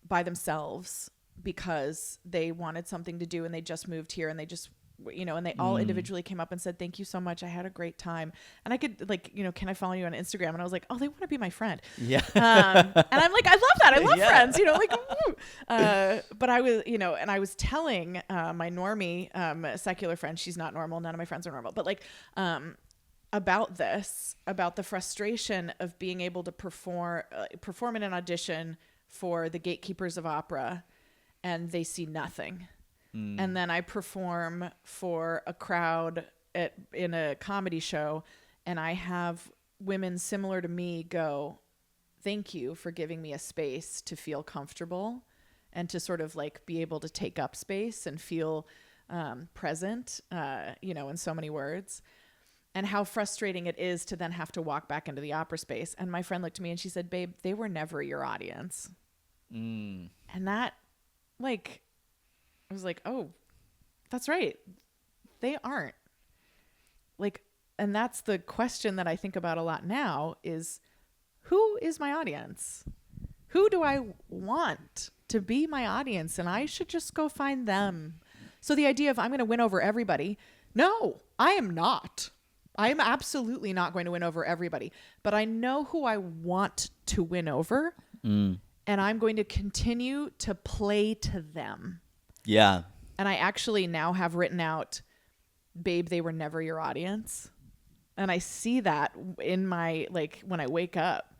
by themselves because they wanted something to do, and they just moved here, and they just, and they all individually came up and said, thank you so much. I had a great time. And I could can I follow you on Instagram? And I was like, oh, they want to be my friend. Yeah. And I'm like, I love that. I love friends, but I was, and I was telling my normie, secular friend, she's not normal. None of my friends are normal, but about the frustration of being able to perform in an audition for the gatekeepers of opera, and they see nothing. And then I perform for a crowd in a comedy show, and I have women similar to me go, thank you for giving me a space to feel comfortable and to sort of like be able to take up space and feel present, in so many words. And how frustrating it is to then have to walk back into the opera space. And my friend looked at me and she said, babe, they were never your audience. And that, I was like, oh, that's right. They aren't. And that's the question that I think about a lot now is, who is my audience? who do I want to be my audience? And I should just go find them. So the idea of I'm going to win over everybody. No, I am not. I am absolutely not going to win over everybody. But I know who I want to win over. And I'm going to continue to play to them. Yeah. And I actually now have written out, babe, they were never your audience. And I see that in my, like, when I wake up.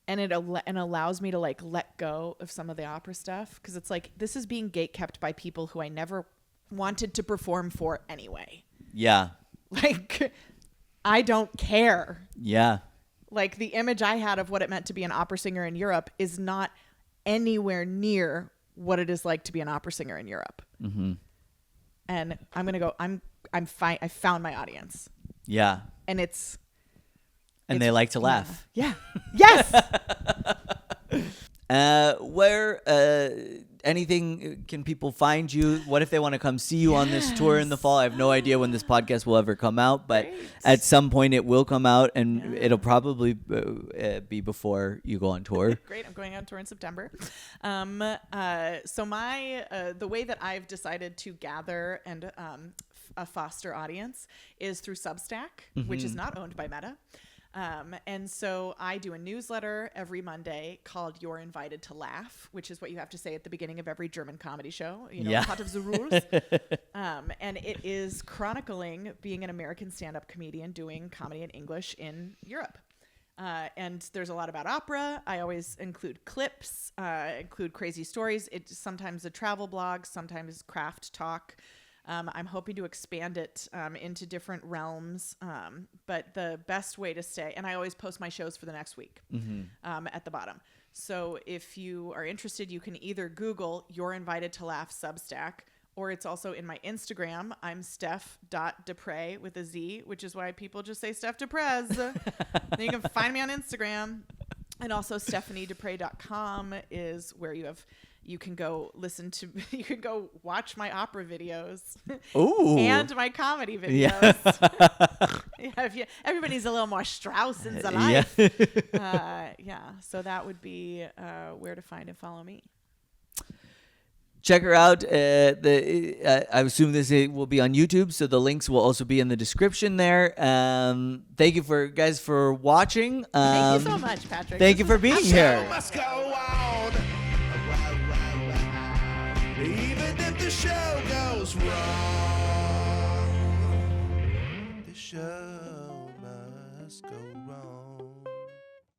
And it allows me to, like, let go of some of the opera stuff. Because it's like, this is being gatekept by people who I never wanted to perform for anyway. Yeah. Like, I don't care. Yeah. Like, the image I had of what it meant to be an opera singer in Europe is not anywhere near what it is like to be an opera singer in Europe. Mm-hmm. And I'm going to go, I'm fine. I found my audience. Yeah. And it's they like to laugh. Yeah. Yes. Where anything can people find you? What if they want to come see you on this tour in the fall? I have no idea when this podcast will ever come out, but at some point it will come out, and it'll probably be before you go on tour. Great. I'm going on tour in September. So the way that I've decided to gather and a foster audience is through Substack, which is not owned by Meta. And so I do a newsletter every Monday called You're Invited to Laugh, which is what you have to say at the beginning of every German comedy show. You know, Part of the rules. And it is chronicling being an American stand-up comedian doing comedy in English in Europe. And there's a lot about opera. I always include clips, include crazy stories. It's sometimes a travel blog, sometimes craft talk. I'm hoping to expand it into different realms. But the best way to stay, and I always post my shows for the next week at the bottom. So if you are interested, you can either Google You're Invited to Laugh Substack, or it's also in my Instagram. I'm Steph.Deprez with a Z, which is why people just say Steph Deprez. Then you can find me on Instagram. And also StephanieDeprez.com is where you can go you can go watch my opera videos. Ooh. And my comedy videos. Everybody needs a little more Strauss in the life. So that would be where to find and follow me. Check her out. I assume this will be on YouTube, so the links will also be in the description there. Thank you guys for watching. Thank you so much, Patrick. Thank you for being here. Must go on. Even if the show goes wrong, the show must go wrong.